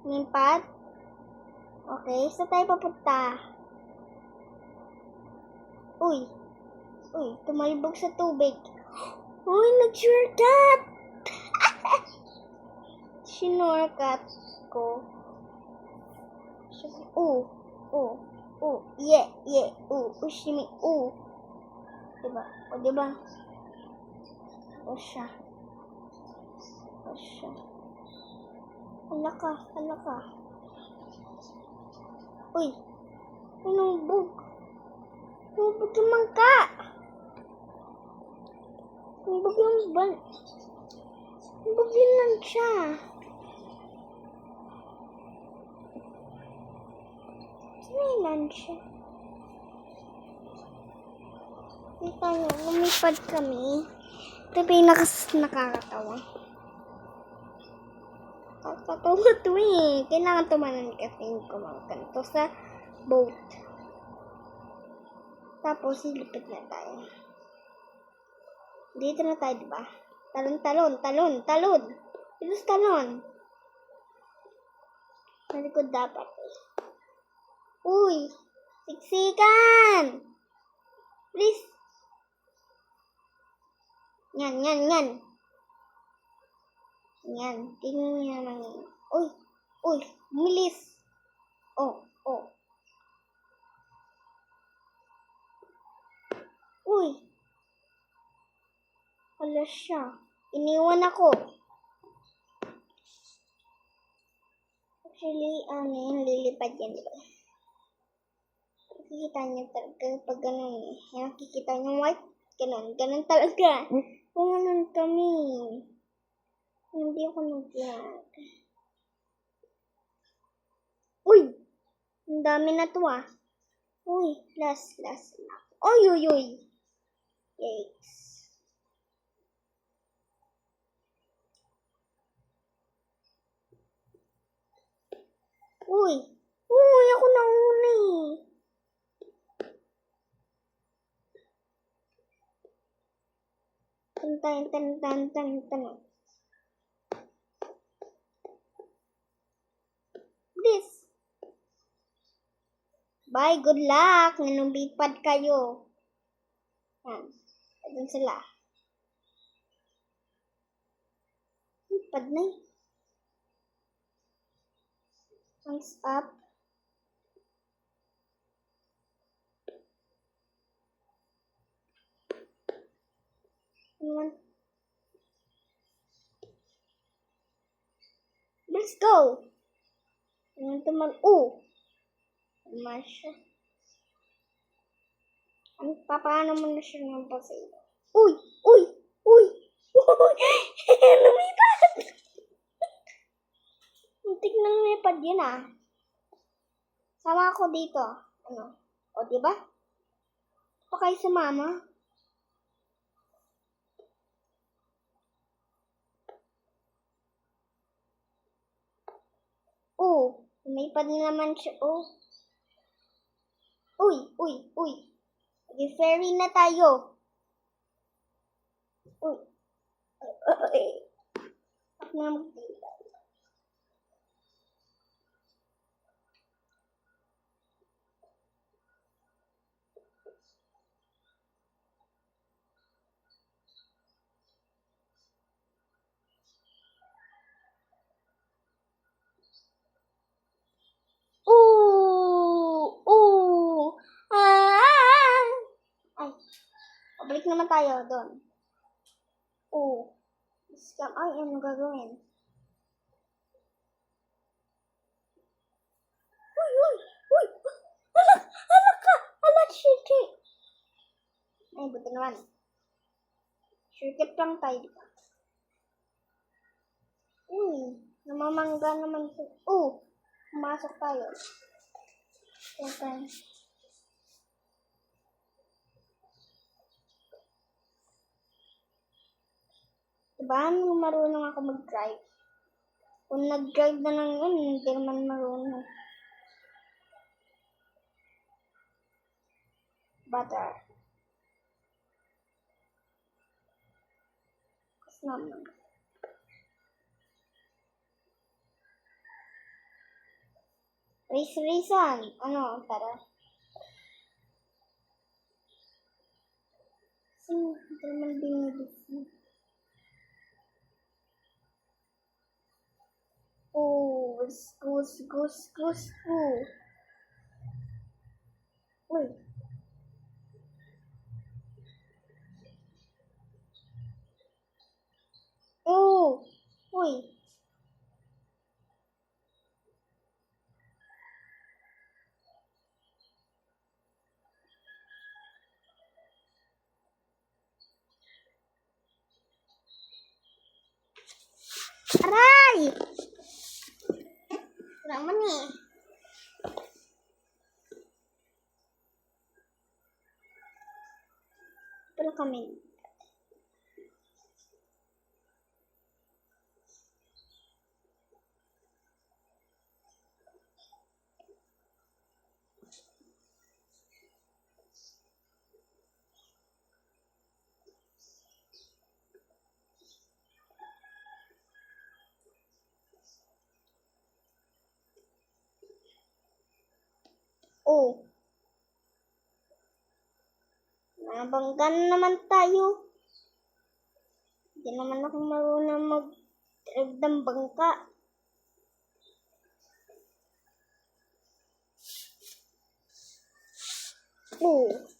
Lumipat? Okay, saan tayo papunta? Uy, tumalibog sa tubig. Uy, nag-shortcut! Shinortcut ko. Yeah, shimi, Diba? Diba? Siya. Hala ka. Uy, nubog. Nubog yung mangka. Nubog yung Nubog yun lang siya. Saan siya? Kita nyo, lumipad kami. Ito nakakatawa. Nakakatawa ito eh. Kailangan tumanan kasi yung kumangkan to sa boat. Tapos, silipit na tayo. Dito na tayo, diba? Talon. Ilos talon. Malikod dapat eh. Uy! Siksikan! Please! Yan. Yan. Tingnan niya naman yun. Uy! Bilis! Oh. Uy! Wala siya. Iniwan ako. Actually, lilipad yan, diba? Nakikita niyo talaga pag ganun eh. Nakikita niyo white? Ganun talaga. Kung ganun kami. Hindi ako nag-vlog. Uy! Ang dami na to ah. Uy, last. Uy. Yikes. Uy, ako nauna eh. Tan. This. Bye, good luck. Nanumipad kayo. Yan. Ayun sila. Lipad na eh. Thumbs up. Let's go. Teman-teman. Masya. Paano mo na siya ng pasay? Uy. Lumipad. Muntik na lumipad yun ah. Sama ako dito. Diba? Pa kayo sumama. Lumipad na naman siya. Uy. Ferry na tayo. Uy. Ako na magdita. Balik naman tayo doon. Scam. Ano gagawin? Uy! Hala, shit. Ay, buti naman. Shortcut lang tayo, diba? Namamangga naman ito. Pumasok tayo. Okay. Diba? Marunong ako mag-drive. Kung nag-drive na lang yun, hindi naman marunong. Butter. Kasi naman. Reason. Ano, para? Hindi naman binibigyan. Oh, let's go. Uy. Oh, uy. Aray! Naman eh. Pero kami. Oh. Nabangga na naman tayo. Hindi naman ako marunong mag-drive ng bangka. Oh.